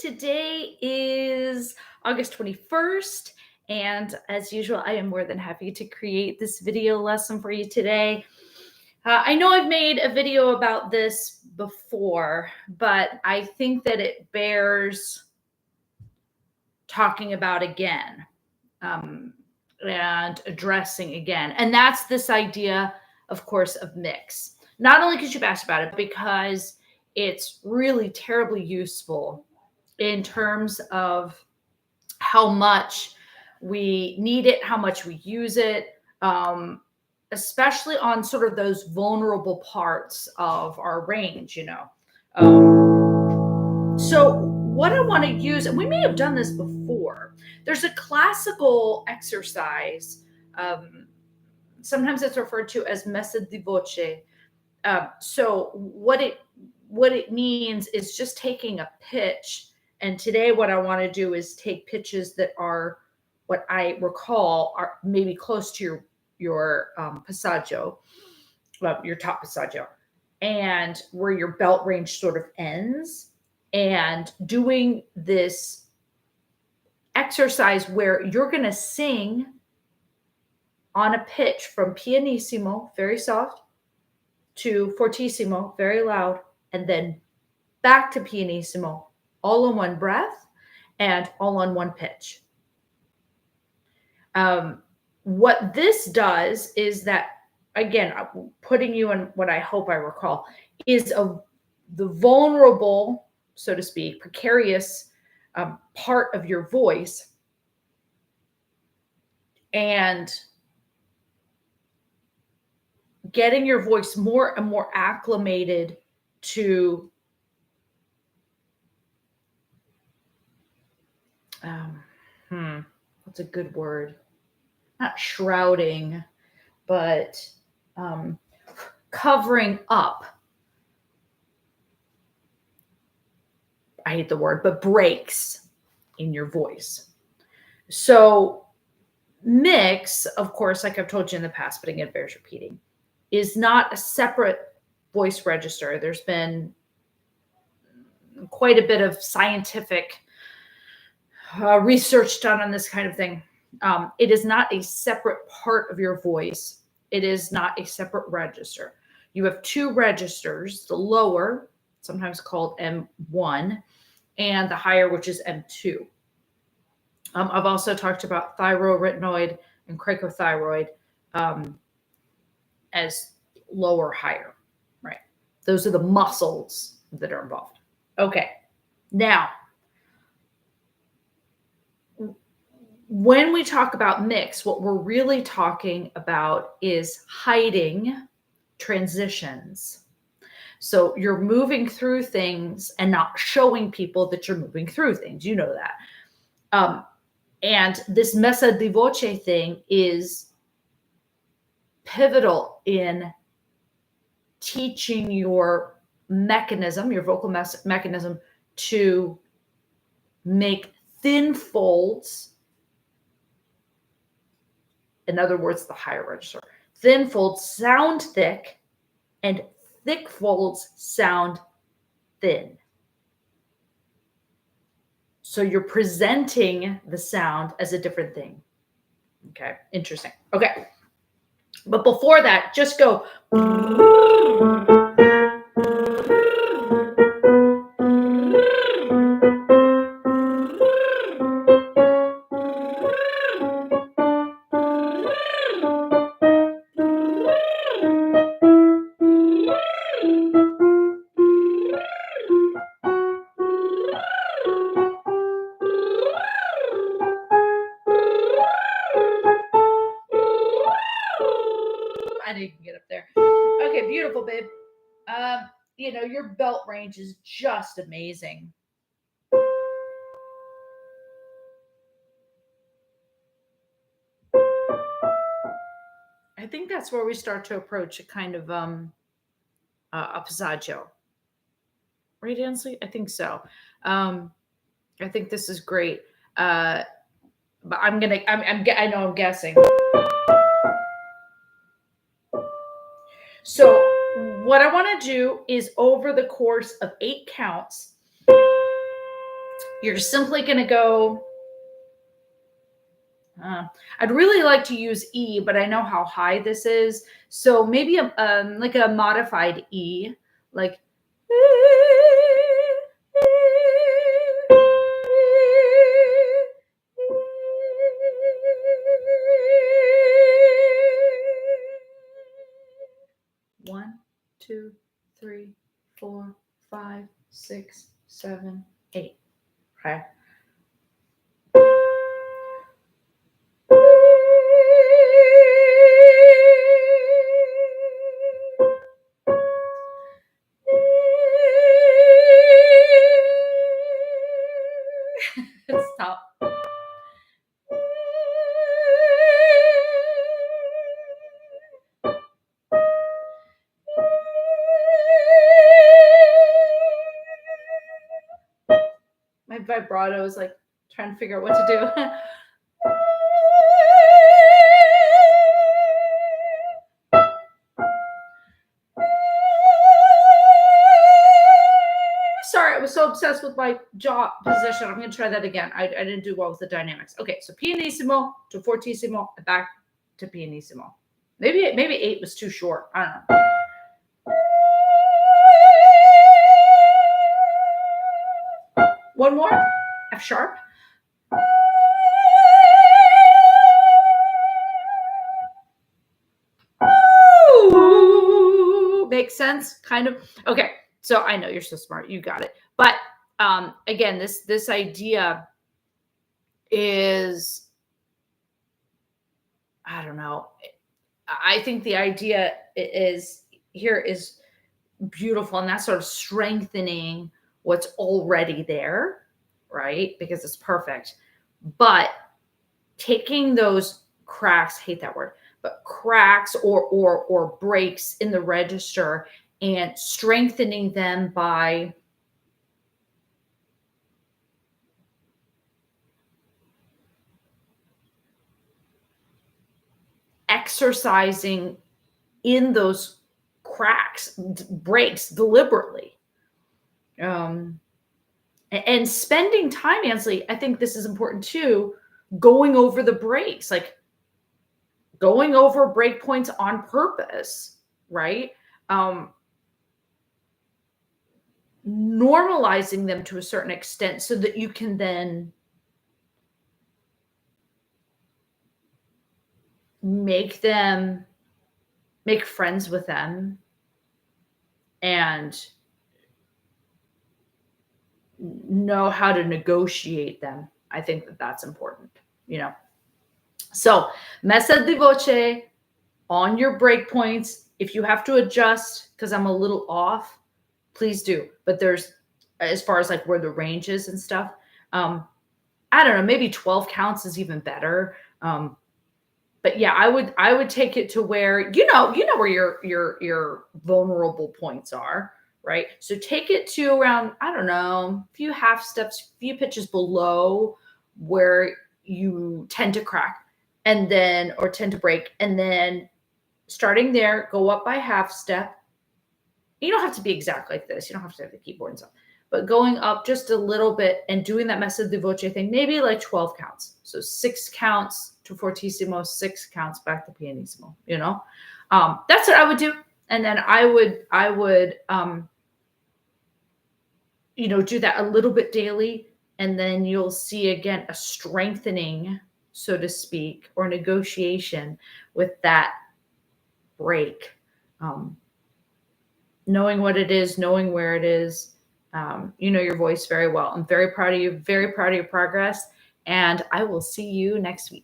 Today is August 21st, and as usual, I am more than happy to create this video lesson for you today. I know I've made a video about this before, but I think that it bears talking about again and addressing again. And that's this idea, of course, of mix. Not only because you've asked about it, because it's really terribly useful in terms of how much we need it, how much we use it, especially on sort of those vulnerable parts of our range, So what I want to use, and we may have done this before, there's a classical exercise. Sometimes it's referred to as messa di voce. So what it means is just taking a pitch. And today what I want to do is take pitches that are what I recall are maybe close to your passaggio, your top passaggio, and where your belt range sort of ends, and doing this exercise where you're going to sing on a pitch from pianissimo, very soft, to fortissimo, very loud, and then back to pianissimo, all in one breath and all on one pitch. What this does is that, again, putting you in what I hope I recall, is the vulnerable, so to speak, precarious part of your voice, and getting your voice more and more acclimated to what's a good word? Not shrouding, but covering up. I hate the word, but breaks in your voice. So mix, of course, like I've told you in the past, but again, it bears repeating, is not a separate voice register. There's been quite a bit of scientific research done on this kind of thing. It is not a separate part of your voice. It is not a separate register. You have two registers, the lower, sometimes called M1, and the higher, which is M2. I've also talked about thyroarytenoid and cricothyroid as lower, higher, right? Those are the muscles that are involved. Okay, now, when we talk about mix, what we're really talking about is hiding transitions. So you're moving through things and not showing people that you're moving through things. You know that. And this messa di voce thing is pivotal in teaching your mechanism, your vocal mechanism, to make thin folds. In other words, the higher register. Thin folds sound thick, and thick folds sound thin. So you're presenting the sound as a different thing. Okay, interesting. Okay, but before that, just go. I know you can get up there. Okay, beautiful, babe. Your belt range is just amazing. I think that's where we start to approach a kind of a passaggio. Right, Anslee? I think so. I think this is great. But I know I'm guessing. So what I want to do is, over the course of 8 counts, You're simply going to go. I'd really like to use E, but I know how high this is. So maybe like a modified E, like. One, two, three, 4, 5, 6, 7, 8. Okay. Stop. My vibrato is like trying to figure out what to do. Sorry, I was so obsessed with my jaw position. I'm going to try that again. I didn't do well with the dynamics. Okay, so pianissimo to fortissimo, back to pianissimo. Maybe 8 was too short. I don't know. One more, F sharp. Ooh, makes sense, kind of. Okay, so I know you're so smart. You got it. But again, this idea is, I don't know. I think the idea is beautiful, and that's sort of strengthening what's already there, right? Because it's perfect. But taking those cracks, hate that word, but cracks or breaks in the register and strengthening them by exercising in those cracks, breaks deliberately. And spending time, Anslee, I think this is important too, going over the breaks, like going over break points on purpose, right? Normalizing them to a certain extent so that you can then make friends with them and know how to negotiate them. I think that's important, So messa di voce on your break points. If you have to adjust because I'm a little off, please do. But there's, as far as like where the range is and stuff, I don't know, maybe 12 counts is even better. But yeah, I would take it to where you know where your vulnerable points are, right? So take it to around, I don't know, a few half steps, few pitches below where you tend to crack and then, or tend to break, and then starting there, go up by half step. You don't have to be exact like this. You don't have to have the keyboard and stuff, but going up just a little bit and doing that messa di voce thing, maybe like 12 counts. So 6 counts to fortissimo, 6 counts back to pianissimo, that's what I would do. And then I would do that a little bit daily. And then you'll see again, a strengthening, so to speak, or negotiation with that break. Knowing what it is, knowing where it is, you know your voice very well. I'm very proud of you, very proud of your progress, and I will see you next week.